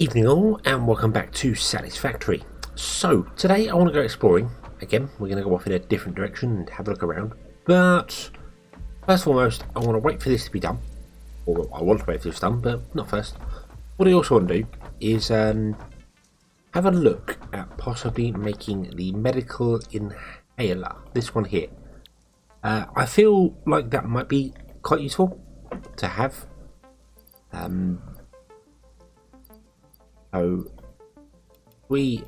Evening all, and welcome back to Satisfactory. So, today I want to go exploring. Again, we're going to go off in a different direction and have a look around. But, first and foremost, I want to wait for this to be done. Or, I want to wait for this done, but not first. What I also want to do is have a look at possibly making the medical inhaler. This one here. I feel like that might be quite useful to have. So we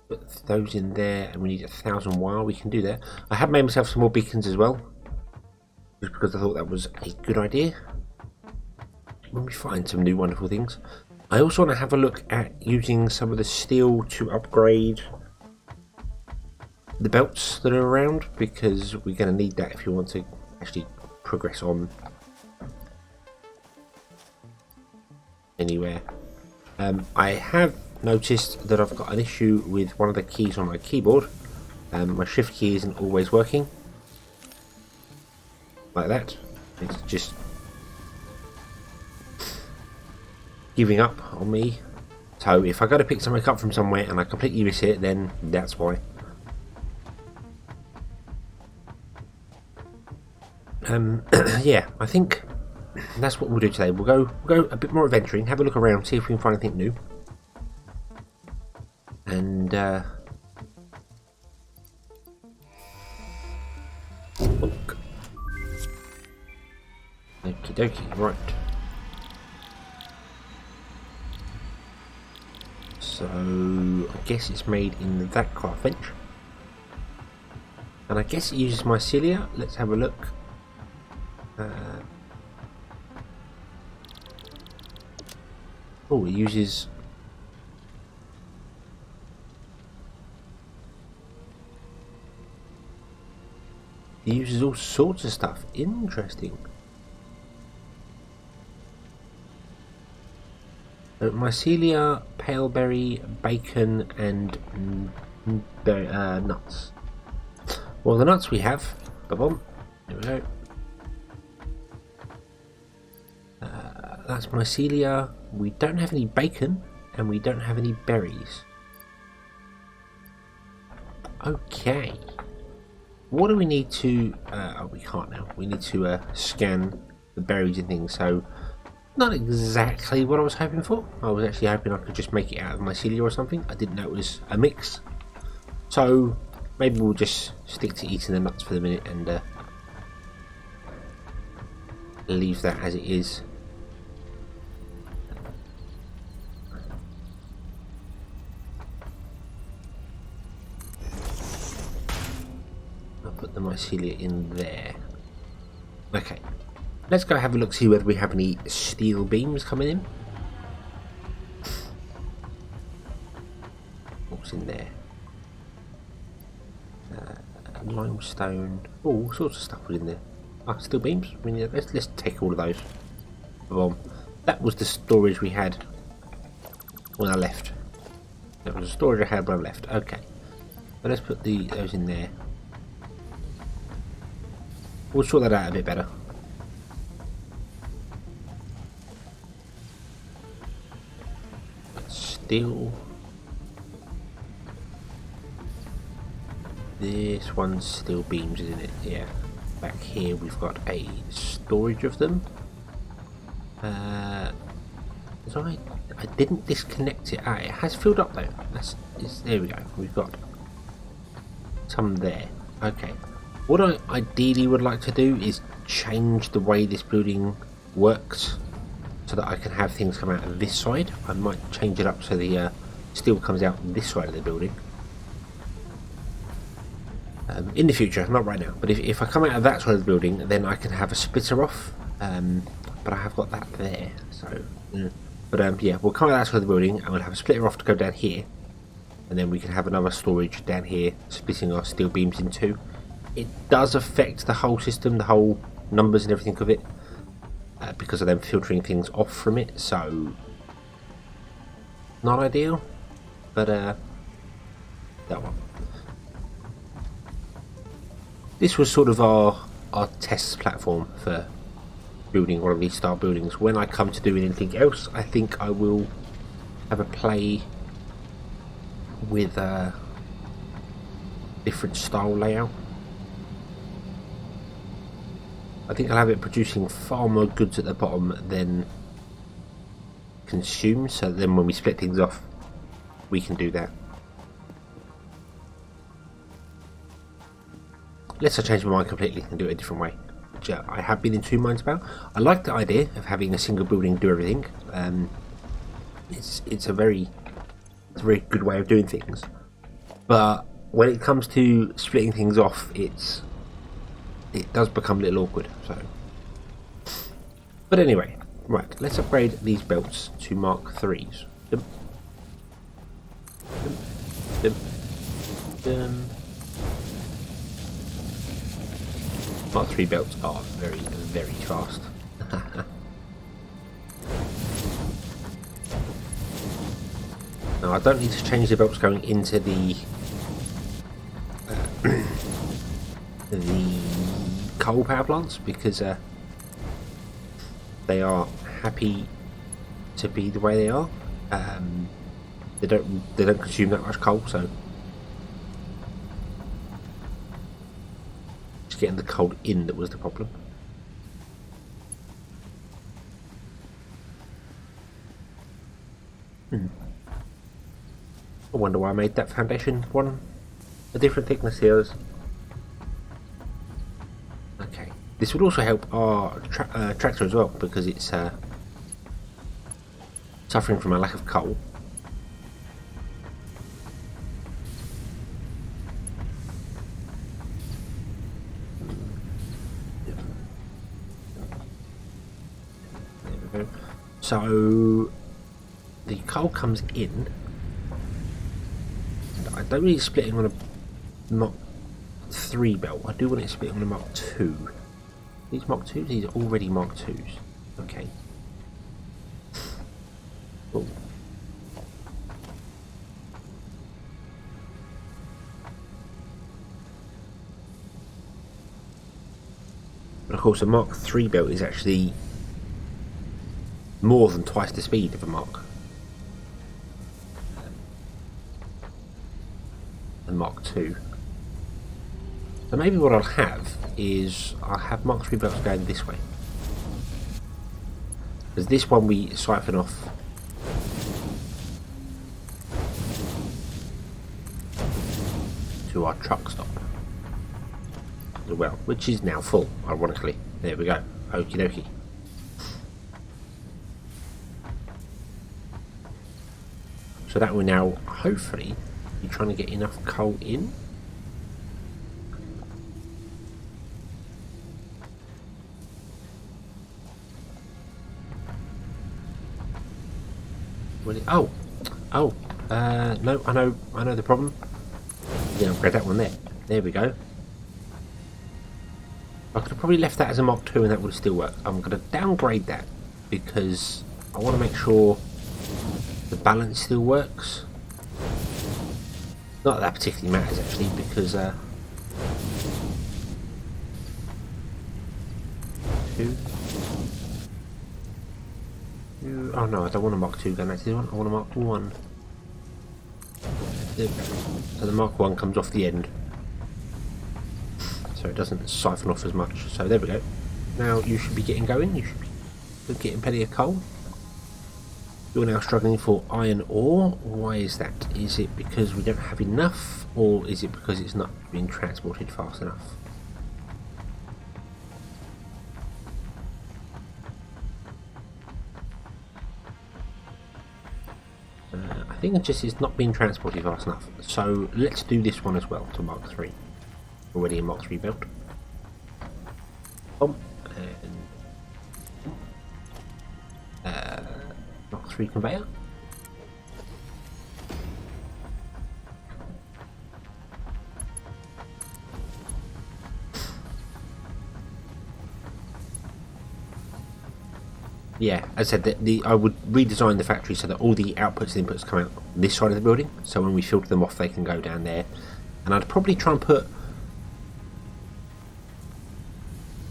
put those in there, and we need 1,000 wire. We can do that. I have made myself some more beacons as well, just because I thought that was a good idea when we find some new wonderful things. I also want to have a look at using some of the steel to upgrade the belts that are around, because we're going to need that if you want to actually progress on anywhere. I have noticed that I've got an issue with one of the keys on my keyboard. My shift key isn't always working like that. It's just giving up on me. So if I go to pick something up from somewhere and I completely miss it, then that's why. Yeah, I think that's what we'll do today. We'll go a bit more adventuring, have a look around, see if we can find anything new. And look. Okie dokie, right. So I guess it's made in that craft bench. And I guess it uses mycelia. Let's have a look. Oh, it uses all sorts of stuff. Interesting. Mycelia, paleberry, bacon, and nuts. Well, the nuts we have. Boom. There we go. That's mycelia. We don't have any bacon, and we don't have any berries. Okay. What do we need to... oh, we can't now. We need to scan the berries and things, so... Not exactly what I was hoping for. I was actually hoping I could just make it out of mycelia or something. I didn't know it was a mix. So, maybe we'll just stick to eating the nuts for the minute and leave that as it is. Put the mycelia in there. Okay, let's go have a look, see whether we have any steel beams coming in. What's in there? Limestone. Oh, all sorts of stuff was in there. Steel beams. I mean, let's take all of those. That was the storage we had when I left. That was the storage I had when I left. Okay, but let's put those in there. We'll sort that out a bit better. Steel. This one's steel beams, isn't it? Yeah. Back here we've got a storage of them. So I didn't disconnect it. It has filled up though. There we go. We've got some there. Okay. What I ideally would like to do is change the way this building works so that I can have things come out of this side. I might change it up so the steel comes out this side of the building. In the future, not right now, but if I come out of that side of the building, then I can have a splitter off. But I have got that there, so... yeah, we'll come out of that side of the building and we'll have a splitter off to go down here. And then we can have another storage down here, splitting our steel beams in two. It does affect the whole system, the whole numbers and everything of it, because of them filtering things off from it, so not ideal, but that one. This was sort of our test platform for building one of these style buildings. When I come to doing anything else, I think I will have a play with a different style layout. I think I'll have it producing far more goods at the bottom than consumed, so then when we split things off we can do that. Unless I change my mind completely and do it a different way, which I have been in two minds about. I like the idea of having a single building do everything. It's a very good way of doing things, but when it comes to splitting things off, it does become a little awkward. So, but anyway, right, let's upgrade these belts to Mark 3s. Dum, dum, dum. Mark 3 belts are very fast. Now I don't need to change the belts going into the coal power plants, because they are happy to be the way they are. They don't consume that much coal, so just getting the coal in that was the problem. I wonder why I made that foundation one a different thickness to the others. Okay, this would also help our tractor as well, because it's suffering from a lack of coal. There we go. So the coal comes in. I don't really split it on a Mark 3 belt. I do want it split on a Mark 2. These Mark 2s? These are already Mark 2s. Okay. Cool. But of course a Mark 3 belt is actually more than twice the speed of a Mark. Mark 2. So maybe what I'll have is I'll have Mark 3 belts going this way, because this one we siphon off to our truck stop as well, which is now full, ironically. There we go. Okie dokie. So that will now hopefully be trying to get enough coal in. No, I know the problem. Yeah, upgrade that one there. There we go. I could have probably left that as a Mark 2 and that would still work. I'm going to downgrade that because I want to make sure the balance still works. Not that particularly matters actually, because oh no, I don't want a Mark 2 gun actually. I want a Mark 1. There we go. So the Mark 1 comes off the end, so it doesn't siphon off as much. So there we go. Now you should be getting going. You should be getting plenty of coal. You're now struggling for iron ore. Why is that? Is it because we don't have enough, or is it because it's not being transported fast enough? I think it just is not being transported fast enough. So let's do this one as well to Mark 3. Already a Mark 3 belt. And Mark 3 conveyor. Yeah, as I said, I would redesign the factory so that all the outputs and inputs come out this side of the building, so when we filter them off they can go down there. And I'd probably try and put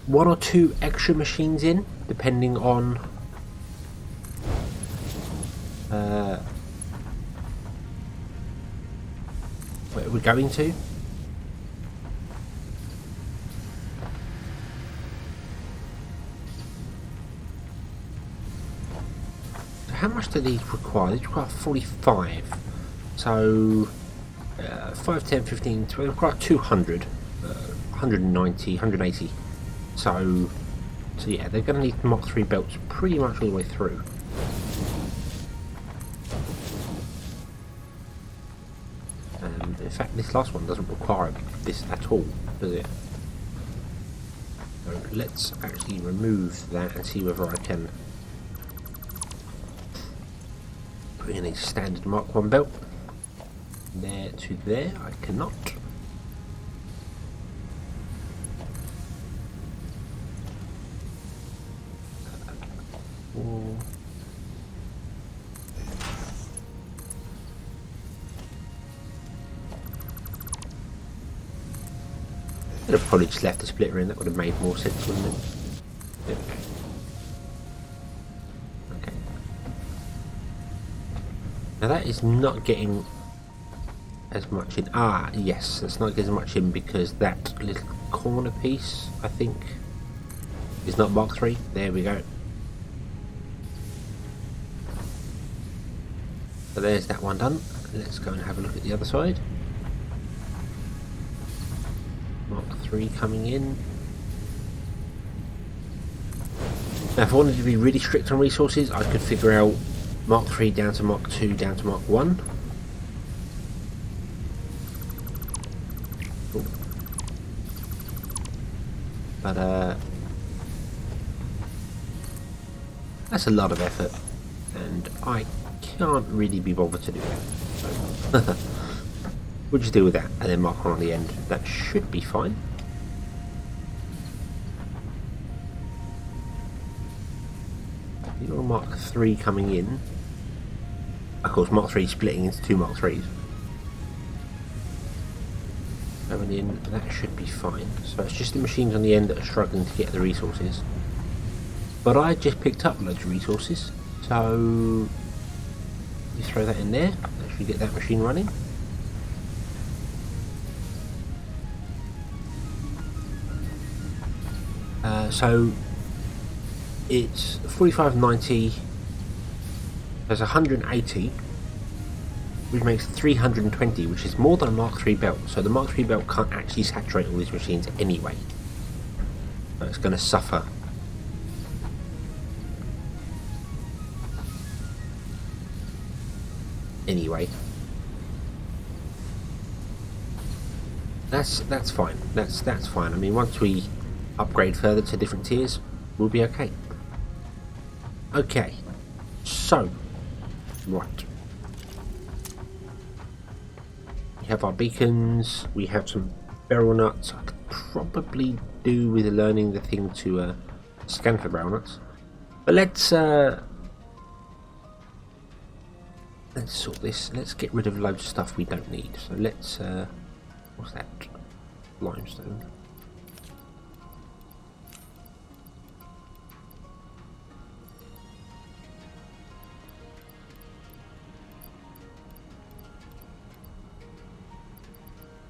1 or 2 extra machines in, depending on where we're going to. How much do these require? These require 45. So 5, 10, 15, 20, they require 200, 190, 180. So yeah, they're going to need Mark III belts pretty much all the way through. In fact, this last one doesn't require this at all, does it? So let's actually remove that and see whether I can put in a standard Mark I belt. There to there, I cannot. I'd have probably just left the splitter in, that would have made more sense, wouldn't it? There we go. Okay. Now that is not getting as much in. Ah, yes, that's not getting as much in because that little corner piece, I think, is not Mark III. There we go. So there's that one done. Let's go and have a look at the other side. Mark III coming in. Now if I wanted to be really strict on resources, I could figure out Mark III down to Mark II down to Mark I. But that's a lot of effort and I can't really be bothered to do that. So we'll just deal with that and then Mark I on the end. That should be fine. Little Mark III coming in. Of course, Mark III splitting into two Mark IIIs. Going in, that should be fine. So it's just the machines on the end that are struggling to get the resources. But I just picked up loads of resources, so you throw that in there. That should get that machine running. So it's 45.90. There's 180, which makes 320, which is more than a Mark III belt. So the Mark III belt can't actually saturate all these machines anyway. So it's going to suffer. Anyway, that's fine. That's fine. I mean, once we upgrade further to different tiers, we'll be okay. Okay, so right, we have our beacons. We have some barrel nuts. I could probably do with learning the thing to scan for barrel nuts, but let's sort this. Let's get rid of loads of stuff we don't need. So let's what's that? Limestone.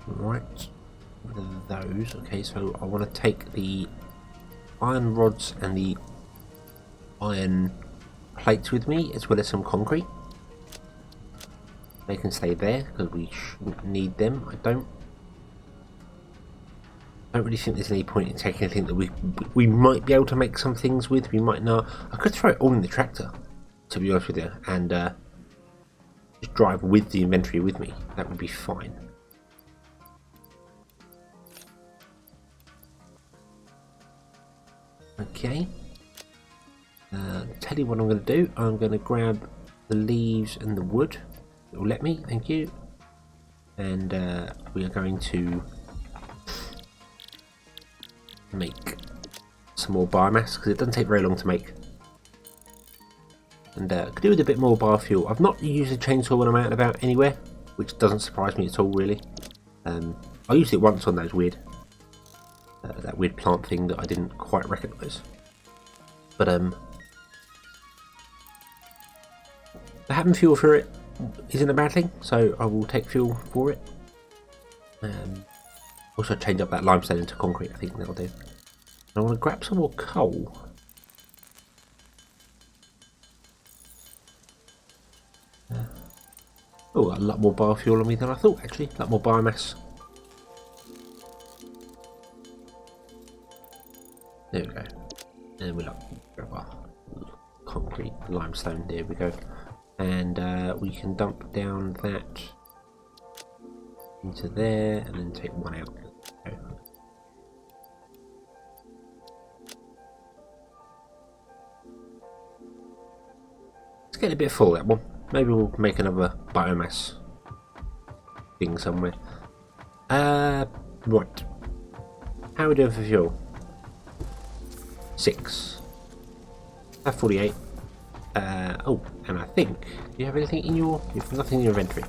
Right, rid of those. Okay, so I want to take the iron rods and the iron plates with me, as well as some concrete. They can stay there because we shouldn't need them. I don't really think there's any point in taking anything that we might be able to make some things with. We might not. I could throw it all in the tractor, to be honest with you, and just drive with the inventory with me. That would be fine. Okay. Tell you what I'm going to do. I'm going to grab the leaves and the wood. It will let me, thank you. And we are going to make some more biomass because it doesn't take very long to make. And could do with a bit more biofuel. I've not used a chainsaw when I'm out and about anywhere, which doesn't surprise me at all, really. I used it once on those weird, that weird plant thing that I didn't quite recognise. But having fuel for it isn't a bad thing, so I will take fuel for it. Also change up that limestone into concrete, I think that'll do. I want to grab some more coal. Oh, a lot more biofuel on me than I thought, actually. A lot more biomass. There we go. And we'll grab our concrete limestone. There we go. And we can dump down that into there and then take one out. Okay. It's getting a bit full, that one. Maybe we'll make another biomass thing somewhere. Right. How are we doing for fuel? 6. Have 48. Oh, and I think, do you have anything in your... You've nothing in your inventory.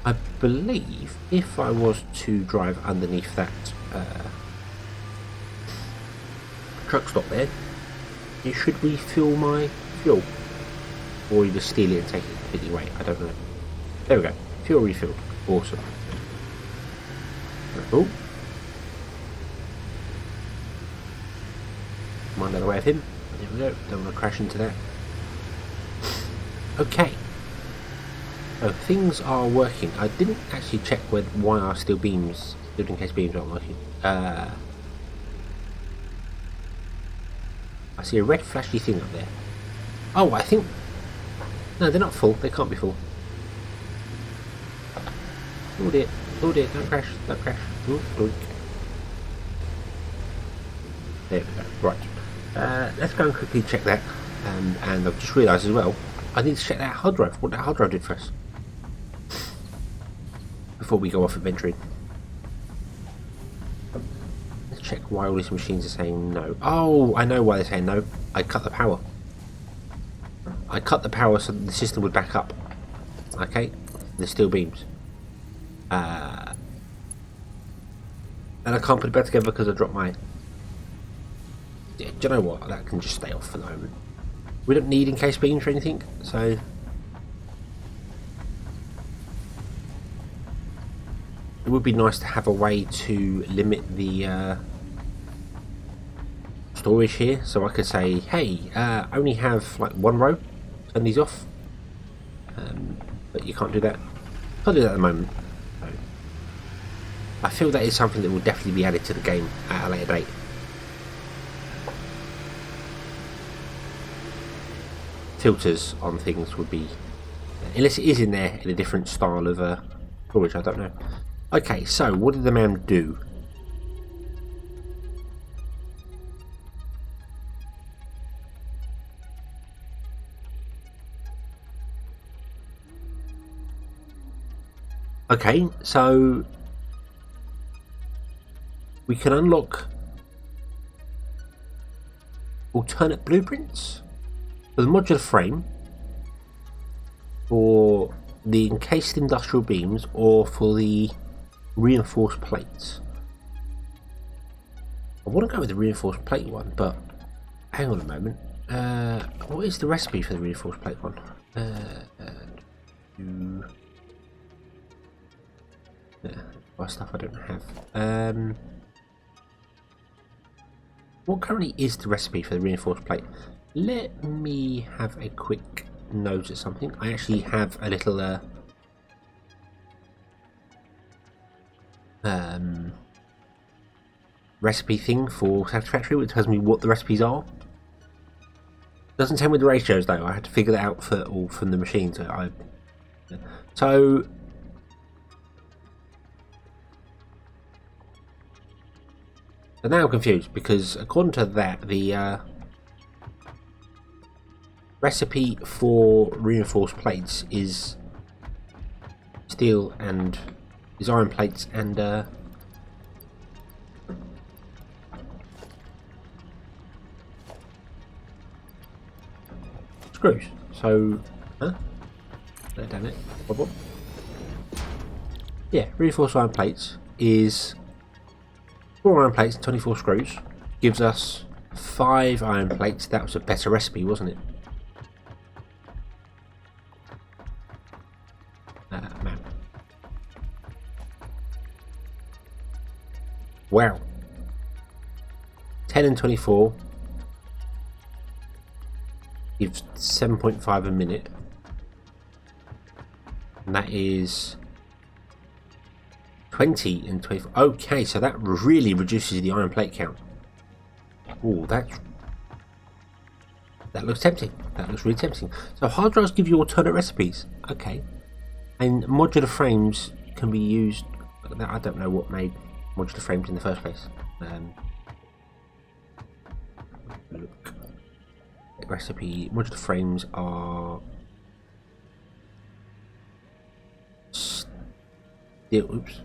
I believe if I was to drive underneath that truck stop there, it should refill my fuel. Or you just steal it and take it completely away. I don't know. There we go. Fuel refilled. Awesome. Oh. Mind out of the way of him. There we go. Don't want to crash into that. Okay. So things are working. I didn't actually check why our steel beams, in case beams aren't working. I see a red flashy thing up there. Oh, I think... No, they're not full. They can't be full. Oh dear. Oh dear. Don't crash. Don't crash. Ooh, ooh. There we go. Right. Let's go and quickly check that. And I've just realised as well, I need to check that hard drive. What that hard drive did for us. Before we go off adventuring. Let's check why all these machines are saying no. Oh, I know why they're saying no. I cut the power. I cut the power so that the system would back up. Okay? The steel beams. And I can't put it back together because I dropped my... Yeah, do you know what? That can just stay off for the moment. We don't need encased beams or anything, so... It would be nice to have a way to limit the storage here, so I could say, hey, only have like one row, turn these off. But you can't do that. Can't do that at the moment. So I feel that is something that will definitely be added to the game at a later date. Filters on things would be, unless it is in there in a different style of storage, I don't know. Okay, so what did the man do? Okay, so we can unlock alternate blueprints for the modular frame, for the encased industrial beams, or for the reinforced plates. I want to go with the reinforced plate one, but hang on a moment. What is the recipe for the reinforced plate one? Stuff I don't have. What currently is the recipe for the reinforced plate? Let me have a quick nose at something. I actually have a little recipe thing for Satisfactory, which tells me what the recipes are. Doesn't tell me the ratios though. I had to figure that out from the machine. So but now I'm confused, because according to that, the recipe for reinforced plates is steel and is iron plates and screws. So, damn it. Yeah, reinforced iron plates is 4 iron plates and 24 screws. Gives us 5 iron plates. That was a better recipe, wasn't it? Man. Wow. 10 and 24 gives 7.5 a minute. And that is 20 and 24. Okay, so that really reduces the iron plate count. Oh, that looks tempting. That looks really tempting. So hard drives give you alternate recipes. Okay. And modular frames can be used. I don't know what made modular frames in the first place. Look. Recipe. Modular frames are oops.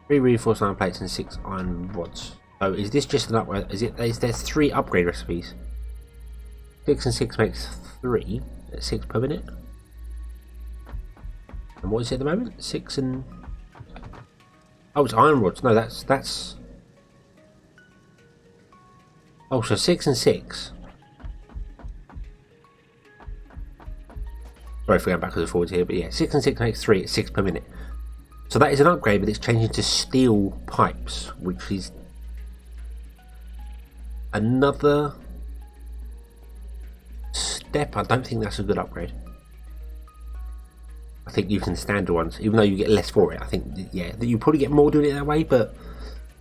3 reinforced iron plates and 6 iron rods. So is this just an upgrade? Is there 3 upgrade recipes? 6 and 6 makes 3. That's 6 per minute. And what is it at the moment? 6 and... Oh, it's iron rods. No, that's... Oh, so 6 and 6. Sorry for going backwards and forwards here, but yeah, 6 and 6 makes 3. It's 6 per minute. So that is an upgrade, but it's changing to steel pipes, which is another step. I don't think that's a good upgrade. I think you can standard ones, even though you get less for it. I think, yeah, you probably get more doing it that way, but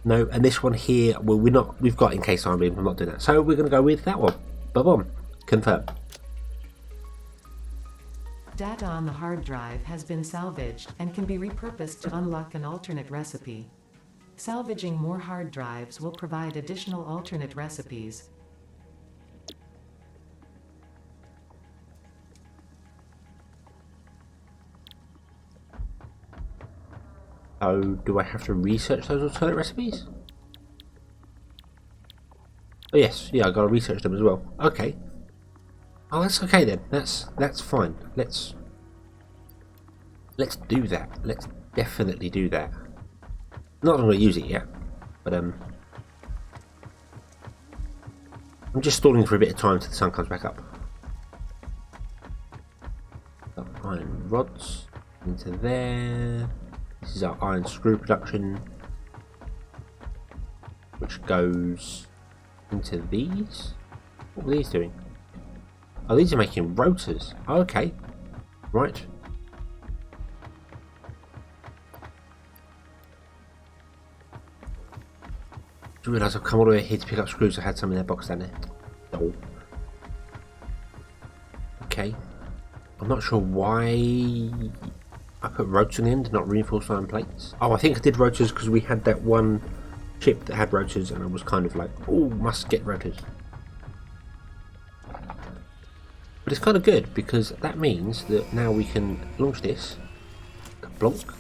no. And this one here, well, we've got encased iron beam. I'm not doing that, so we're going to go with that one. Boom, confirm. Data on the hard drive has been salvaged and can be repurposed to unlock an alternate recipe. Salvaging more hard drives will provide additional alternate recipes. Oh, do I have to research those alternate recipes? Oh yes, yeah, I got to research them as well. Okay. Oh, that's okay then. That's fine. Let's do that. Let's definitely do that. Not going to use it yet, but I'm just stalling for a bit of time till the sun comes back up. Got iron rods into there. This is our iron screw production, which goes into these. What were these doing? Oh, these are making rotors. Oh, okay. Right. I realise I've come all the way here to pick up screws. I had some in their box down there. Oh. Okay. I'm not sure why I put rotors on the end, not reinforced iron plates. Oh, I think I did rotors because we had that one chip that had rotors and I was kind of like, oh, must get rotors. But it's kind of good because that means that now we can launch this. Blonk.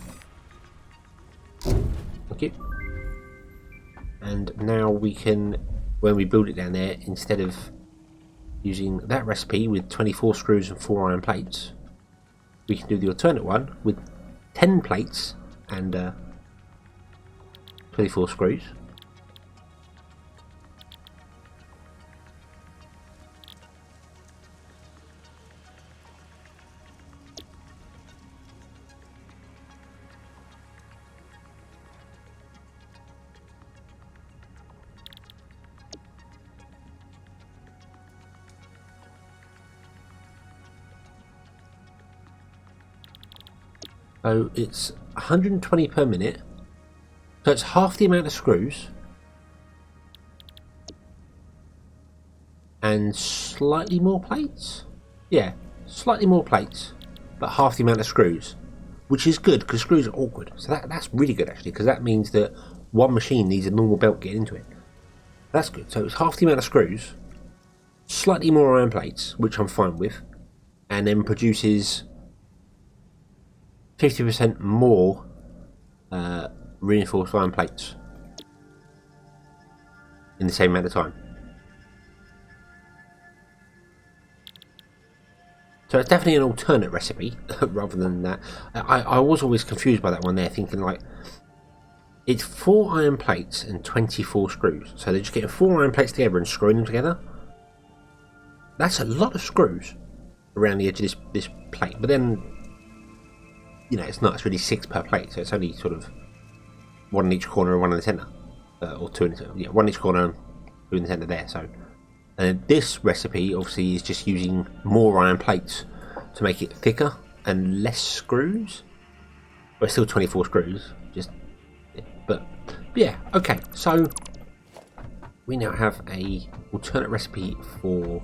Thank you. And now we can, when we build it down there, instead of using that recipe with 24 screws and 4 iron plates, we can do the alternate one with 10 plates and 24 screws. So it's 120 per minute, so it's half the amount of screws and slightly more plates. Yeah, slightly more plates, but half the amount of screws, which is good because screws are awkward. So that's really good actually, because that means that one machine needs a normal belt getting into it. That's good. So it's half the amount of screws, slightly more iron plates, which I'm fine with, and then produces 50% more reinforced iron plates in the same amount of time. So it's definitely an alternate recipe rather than that. I was always confused by that one there, thinking like it's 4 iron plates and 24 screws. So they're just getting 4 iron plates together and screwing them together. That's a lot of screws around the edge of this plate. But then, you know, it's not. It's really 6 per plate, so it's only sort of one in each corner and one in the centre, or two in the centre. Yeah, one in each corner, two in the centre there. So, and this recipe obviously is just using more iron plates to make it thicker and less screws. But still 24 screws. Just, yeah, but yeah, okay. So we now have a alternate recipe for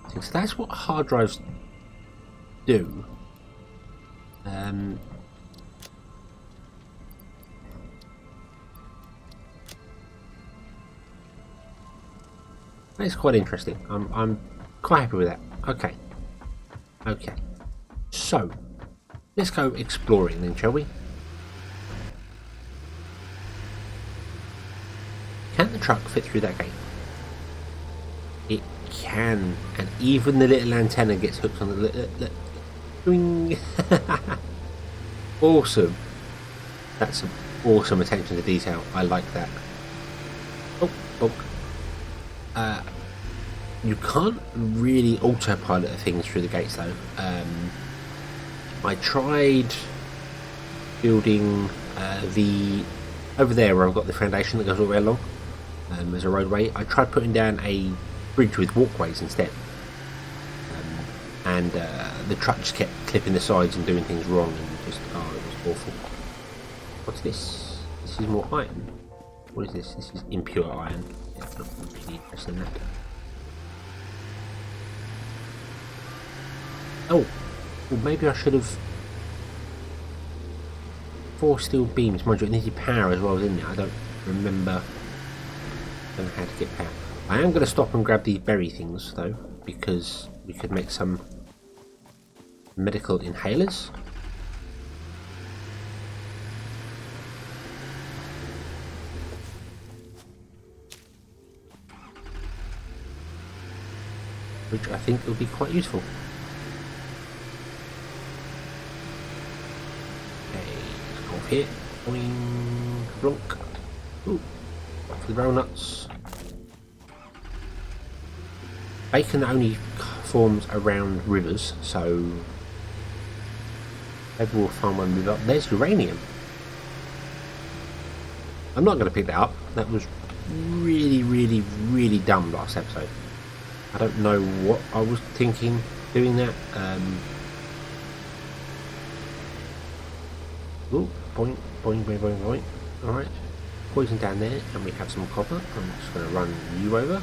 things. So that's what hard drives do. That's quite interesting. I'm quite happy with that. Okay. Okay. So let's go exploring then, shall we? Can the truck fit through that gate? It can, and even the little antenna gets hooked on the Doing. Awesome. That's some awesome attention to detail. I like that. Oh. You can't really autopilot things through the gates though. I tried building the over there where I've got the foundation that goes all the way along as a roadway. I tried putting down a bridge with walkways instead. And the truck just kept clipping the sides and doing things wrong, and just it was awful. What's this? This is more iron. What is this? This is impure iron. Yeah, I'm not really interested in that. Oh, well, maybe I should have 4 steel beams. Mind you, it needed power as well as in there. I don't remember. I don't know how to get power. I am going to stop and grab these berry things though, because we could make some medical inhalers. Which I think will be quite useful. Okay, let's go off here. Boing, blunk. Ooh, for the brown nuts. Bacon only forms around rivers, so maybe we'll find one river. There's uranium. I'm not going to pick that up. That was really dumb last episode. I don't know what I was thinking doing that. Ooh, boing, boing, boing, boing, boing. Alright, poison down there, and we have some copper. I'm just going to run you over.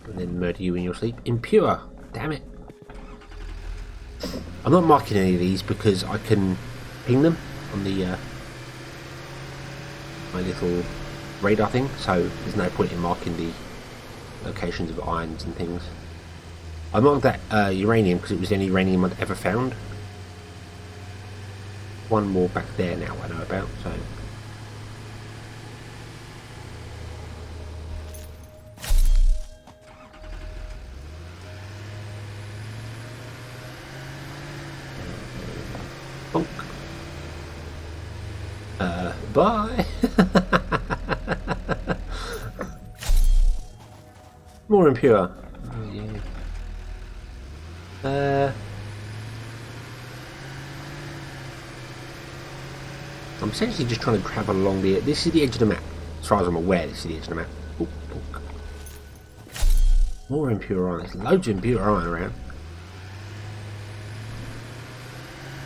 And then murder you in your sleep. Impure! Damn it. I'm not marking any of these because I can ping them on the my little radar thing, so there's no point in marking the locations of irons and things. I marked that uranium because it was the only uranium I'd ever found. One more back there now I know about, so bye. More impure. Oh, yeah. I'm essentially just trying to travel along the. This is the edge of the map. As far as I'm aware, this is the edge of the map. Ooh, ooh. More impure iron. There's loads of impure iron around.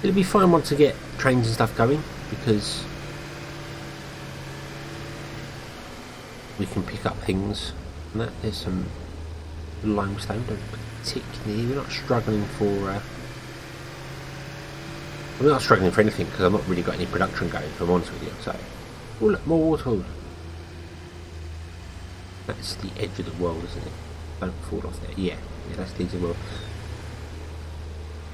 It'll be fine once I get trains and stuff going, because we can pick up things and that. There's some limestone. Don't particularly. We're not struggling for. I'm not struggling for anything because I've not really got any production going, if I'm honest with you. So, oh look, more water. That's the edge of the world, isn't it? Don't fall off there. Yeah, that's the edge of the world.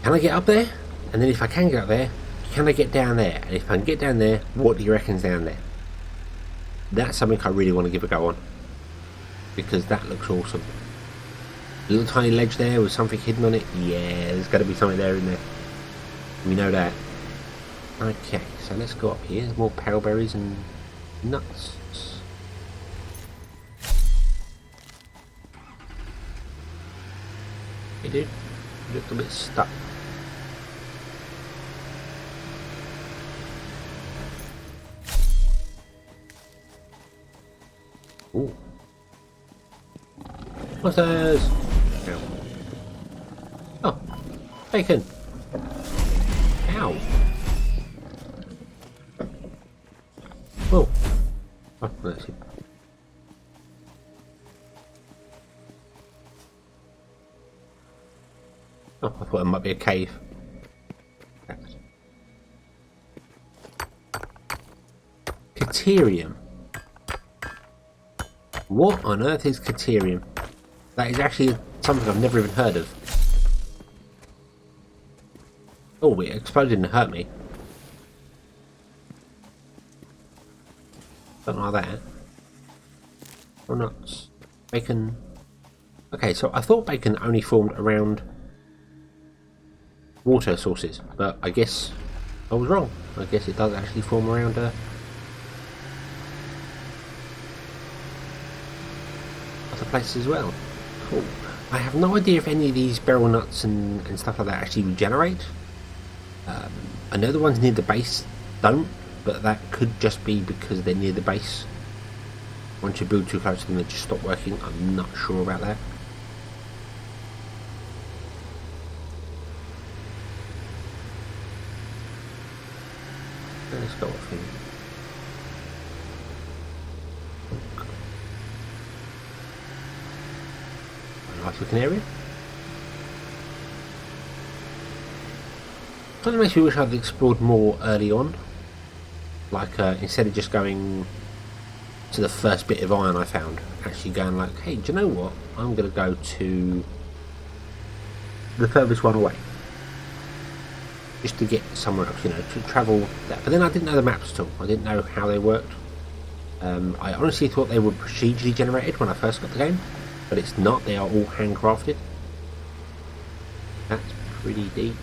Can I get up there? And then if I can get up there, can I get down there? And if I can get down there, what do you reckon's down there? That's something I really want to give a go on, because that looks awesome. A little tiny ledge there with something hidden on it. Yeah, there's got to be something there in there. We know that. Okay, so let's go up here. There's more paleberries and nuts. Hey dude, you look a bit stuck. Ooh. Monsters! Ow. Oh, bacon! Ow! Oh! Oh, that's it. Oh, I thought it might be a cave. Caterium. What on earth is caterium? That is actually something I've never even heard of. Oh, it exploded and hurt me. Don't like that. Oh, nuts. Bacon. Okay, so I thought bacon only formed around water sources, but I guess I was wrong. I guess it does actually form around other places as well. Cool. I have no idea if any of these barrel nuts and stuff like that actually regenerate. I know the ones near the base don't, but that could just be because they're near the base. Once you build too close to them, they just stop working. I'm not sure about that. Let's go off here. A nice looking area. Kind of makes me wish I'd explored more early on. Like instead of just going to the first bit of iron I found, actually going like, hey, do you know what? I'm going to go to the furthest one away. Just to get somewhere else, you know, to travel that. But then I didn't know the maps at all. I didn't know how they worked. I honestly thought they were procedurally generated when I first got the game, but it's not. They are all handcrafted. That's pretty deep.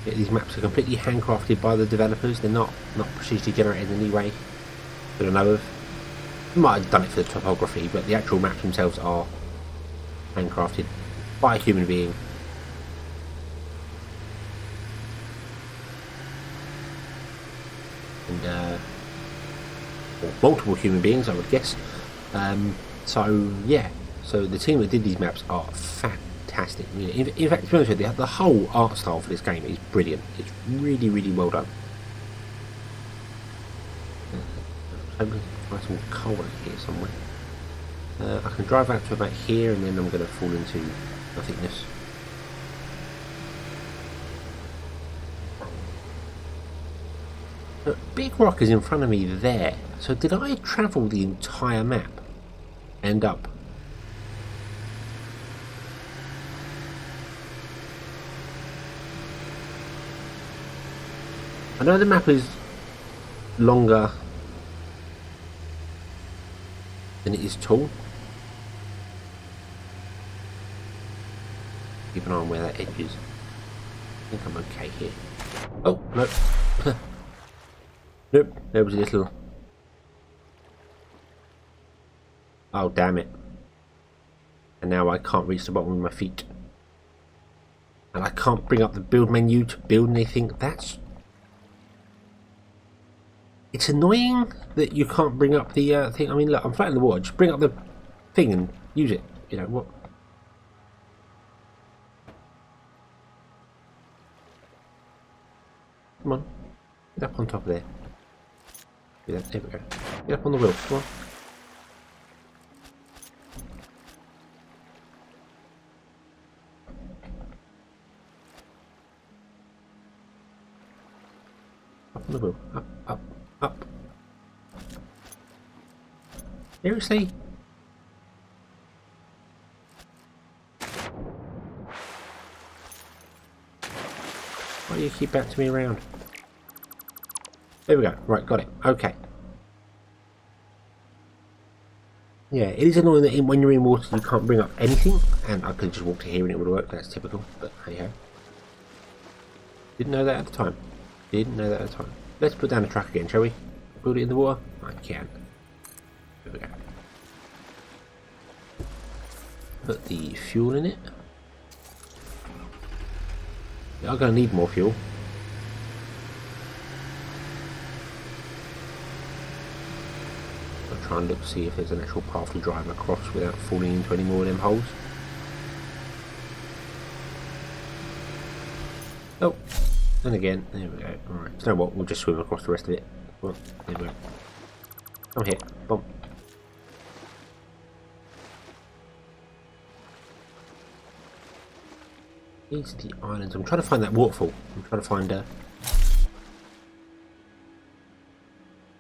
Yeah, these maps are completely handcrafted by the developers. They're not procedurally generated in any way that I know of. I might have done it for the topography, but the actual maps themselves are handcrafted by a human being. And or multiple human beings, I would guess. So yeah, so the team that did these maps are fantastic. In fact, to be honest with you, the whole art style for this game is brilliant. It's really, really well done. I'm hoping to find some coal here somewhere. I can drive out to about here, and then I'm going to fall into nothingness. Big rock is in front of me there. So did I travel the entire map? End up? I know the map is longer than it is tall. Keep an eye on where that edge is. I think I'm okay here. Oh, no. Nope, there was a little... Oh, damn it. And now I can't reach the bottom with my feet. And I can't bring up the build menu to build anything. That's... It's annoying that you can't bring up the thing. I mean, look, I'm flat in the water. Just bring up the thing and use it. You know, what... Come on. Get up on top of there. There we go. Get up on the wheel. Come on. Up on the wheel. Up, up, up. Seriously? Why do you keep bouncing me around? There we go. Right, got it. Okay. Yeah, it is annoying that when you're in water you can't bring up anything, and I could just walk to here and it would work. That's typical, but hey ho. Didn't know that at the time. Didn't know that at the time. Let's put down the truck again, shall we? Build it in the water? I can. There we go. Put the fuel in it. We are going to need more fuel. try and look to see if there's an actual path to drive across without falling into any more of them holes. Oh, and again, there we go. Alright, you know what, we'll just swim across the rest of it. Well, there we go. I'm here, boom. These are the islands. I'm trying to find that waterfall. I'm trying to find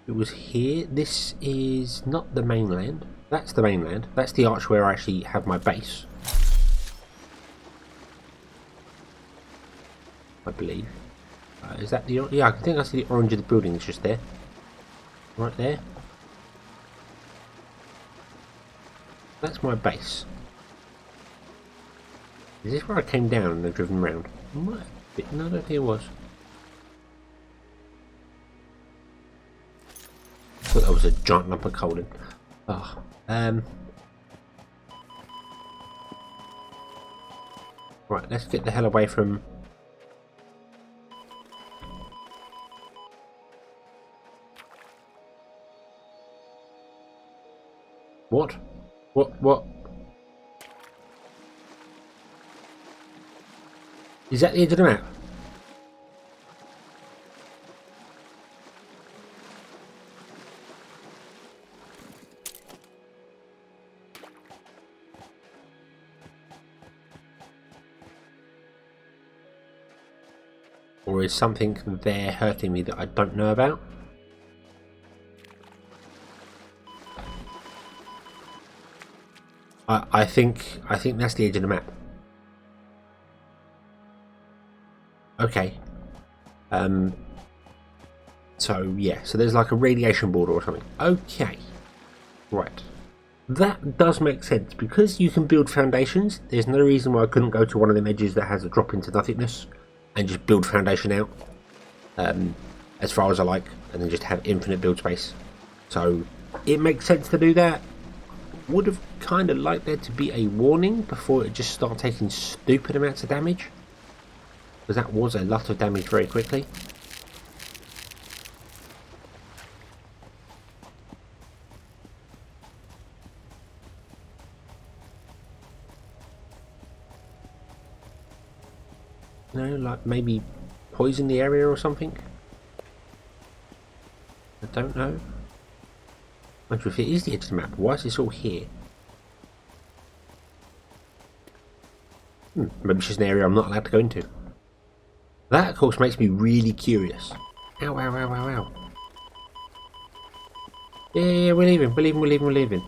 it was here. This is not the mainland. That's the mainland. That's the arch where I actually have my base, I believe. Is that the... yeah, I think I see the orange of the building. It's just there. Right there. That's my base. Is this where I came down and I've driven around? No, I don't think it was. I thought that was a giant lump of coal in. Oh, right, let's get the hell away from... What? What? Is that the edge of the map? Or is something there hurting me that I don't know about? I think that's the edge of the map. Okay. So yeah, so there's like a radiation border or something. Okay. Right. That does make sense because you can build foundations. There's no reason why I couldn't go to one of them edges that has a drop into nothingness and just build foundation out as far as I like, and then just have infinite build space. So it makes sense to do that. Would have kind of liked there to be a warning before it just started taking stupid amounts of damage, because that was a lot of damage very quickly. No, like maybe poison the area or something. I don't know. If it is the edge of the map, why is this all here? Maybe it's just an area I'm not allowed to go into. That, of course, makes me really curious. Ow, ow, ow, ow, ow. Yeah, we're leaving, we're leaving.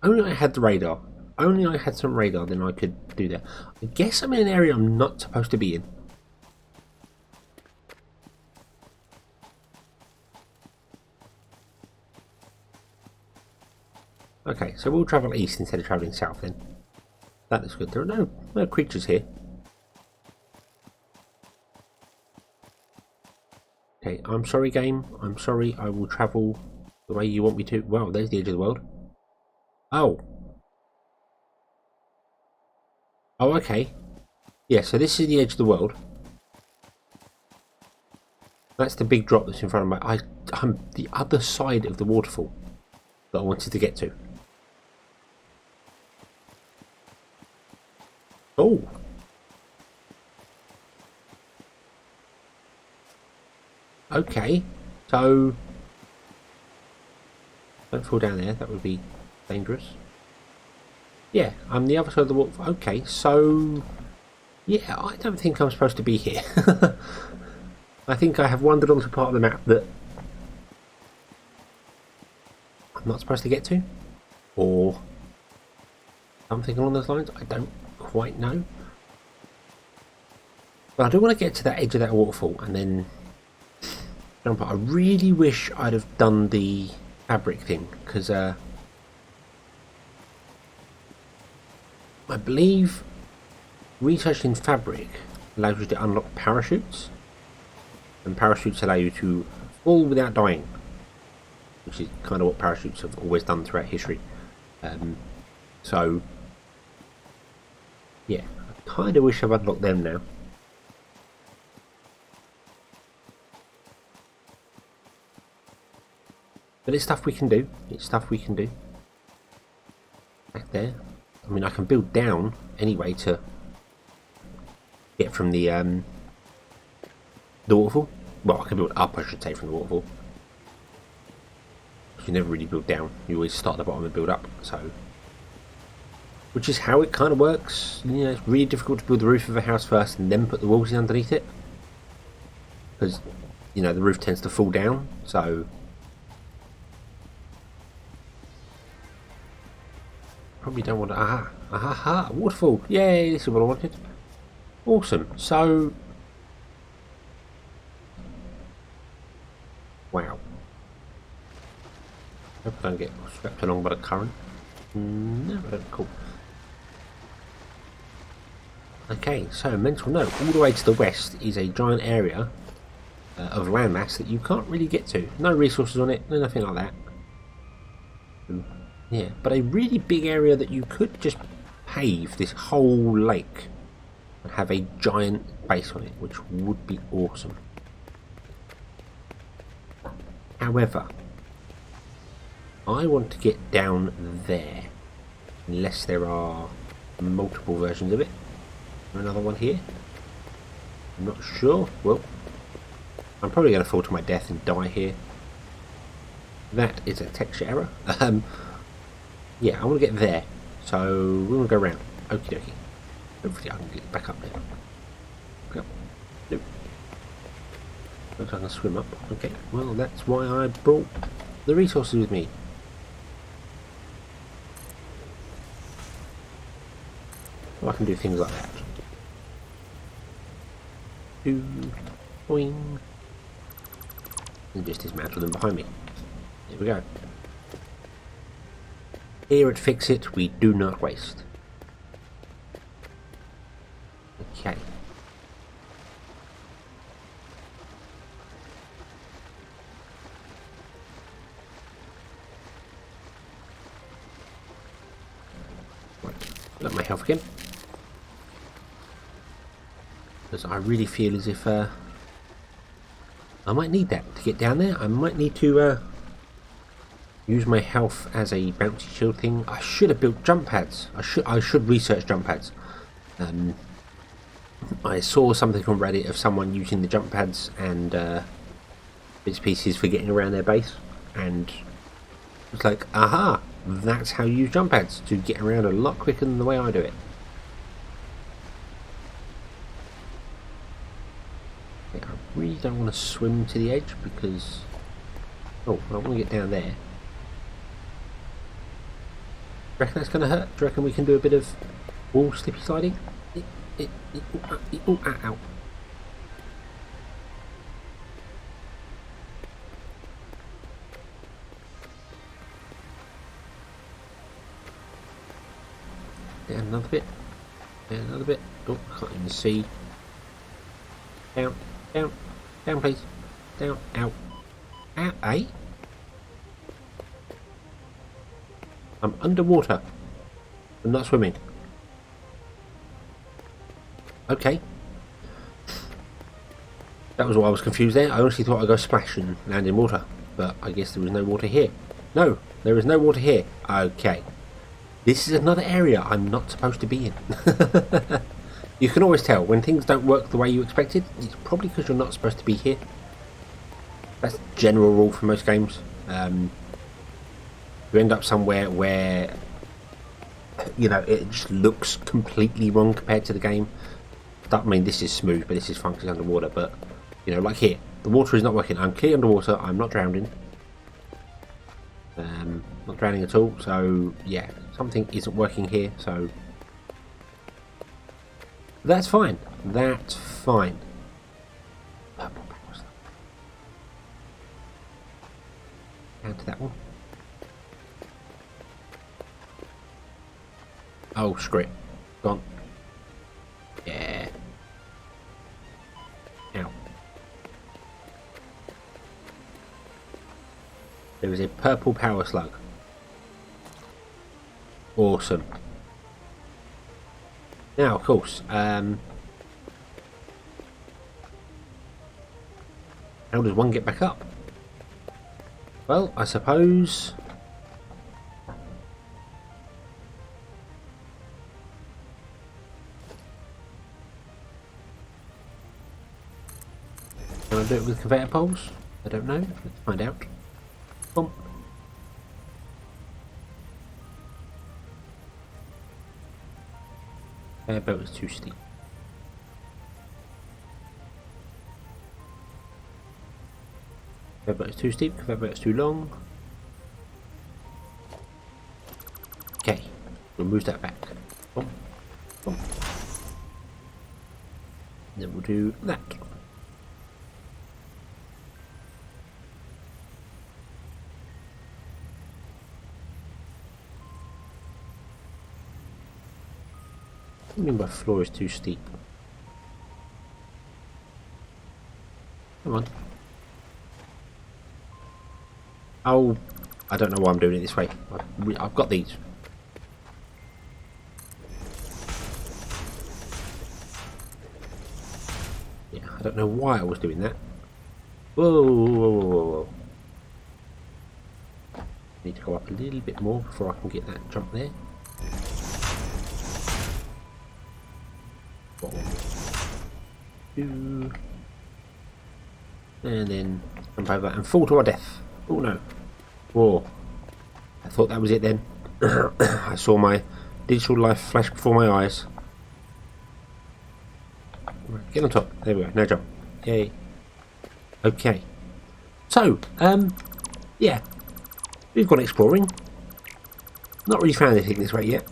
Only I had the radar. Only I had some radar, then I could do that. I guess I'm in an area I'm not supposed to be in. Okay, so we'll travel east instead of travelling south then. That looks good. There are no creatures here. Okay, I'm sorry game. I'm sorry, I will travel the way you want me to. Wow, there's the edge of the world. Oh. Oh, okay. Yeah, so this is the edge of the world. That's the big drop that's in front of I'm the other side of the waterfall that I wanted to get to. Oh. Okay. So don't fall down there, that would be dangerous. Yeah, I'm the other side of the waterfall. Okay, so yeah, I don't think I'm supposed to be here. I think I have wandered onto part of the map that I'm not supposed to get to, or something along those lines. I don't quite know, but I do want to get to that edge of that waterfall and then jump. I really wish I'd have done the fabric thing, because I believe researching fabric allows you to unlock parachutes, and parachutes allow you to fall without dying, which is kind of what parachutes have always done throughout history. So yeah, I kind of wish I've unlocked them now. But it's stuff we can do. It's stuff we can do. Back there. I mean, I can build down anyway to get from the waterfall. Well, I can build up, I should say, from the waterfall. You never really build down. You always start at the bottom and build up. So, which is how it kind of works. You know, it's really difficult to build the roof of a house first and then put the walls in underneath it, because you know the roof tends to fall down. So probably don't want to. Aha! Waterfall! Yay! This is what I wanted. Awesome. So, wow. Hope I don't get swept along by the current. No, I don't. Cool. Okay, so mental note, all the way to the west is a giant area of landmass that you can't really get to. No resources on it, no nothing like that. Yeah, but a really big area that you could just pave this whole lake and have a giant base on it, which would be awesome. However, I want to get down there, unless there are multiple versions of it. Another one here. I'm not sure. Well, I'm probably going to fall to my death and die here. That is a texture error. Yeah, I want to get there. So we want to go around. Okie dokie. Hopefully I can get back up there. Go. Nope. Looks like I can swim up. Okay, well that's why I brought the resources with me. So I can do things like that. Boing. And just dismantle them behind me. There we go. Here at FICSIT, we do not waste. Okay. Right. Got my health again. Because I really feel as if I might need that to get down there. I might need to use my health as a bouncy shield thing. I should have built jump pads. I should research jump pads. I saw something on Reddit of someone using the jump pads and bits and pieces for getting around their base, and it's like, aha, that's how you use jump pads to get around a lot quicker than the way I do it. I really don't want to swim to the edge because, oh, I want to get down there. Reckon that's going to hurt? Do you reckon we can do a bit of wall slippy sliding? Ow. Down another bit. Down another bit. Oh, I can't even see. Down, please. Down, out. Out, eh? I'm underwater. I'm not swimming. Okay. That was why I was confused there. I honestly thought I'd go splash and land in water, but I guess there was no water here. No, there is no water here. Okay. This is another area I'm not supposed to be in. You can always tell when things don't work the way you expected. It's probably because you're not supposed to be here. That's the general rule for most games. You end up somewhere where, you know, it just looks completely wrong compared to the game. I mean, this is smooth, but this is fun because it's underwater. But, you know, like here, the water is not working. I'm clear underwater. I'm not drowning. Not drowning at all. So, yeah, something isn't working here. So, that's fine. That's fine. Down to that one. Oh, screw it. Gone. Yeah. Ow. There is a purple power slug. Awesome. Now, of course, how does one get back up? Well, I suppose... Can I do it with conveyor poles? I don't know. Let's find out. Boom. Conveyor belt is too steep. Conveyor belt is too steep. Conveyor belt is too long. Okay, we'll move that back. Boom. Boom. Then we'll do that. What do you mean by floor is too steep? Come on. Oh, I don't know why I'm doing it this way. I've got these. Yeah, I don't know why I was doing that. Whoa, whoa, whoa, whoa, whoa. Need to go up a little bit more before I can get that jump there. Two. And then jump over and fall to our death. Oh no. Whoa. I thought that was it then. I saw my digital life flash before my eyes. Right, get on top. There we go. Now jump. Yay. Okay. So, yeah. We've gone exploring. Not really found anything this way yet.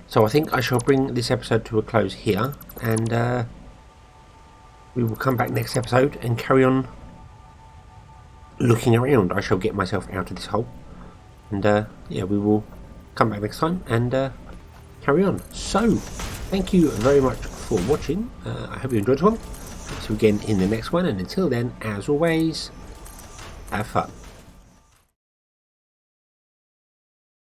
So I think I shall bring this episode to a close here, and we will come back next episode and carry on looking around. I shall get myself out of this hole, and yeah, we will come back next time and carry on. So, thank you very much for watching. I hope you enjoyed this one. See you again in the next one, and until then, as always, have fun.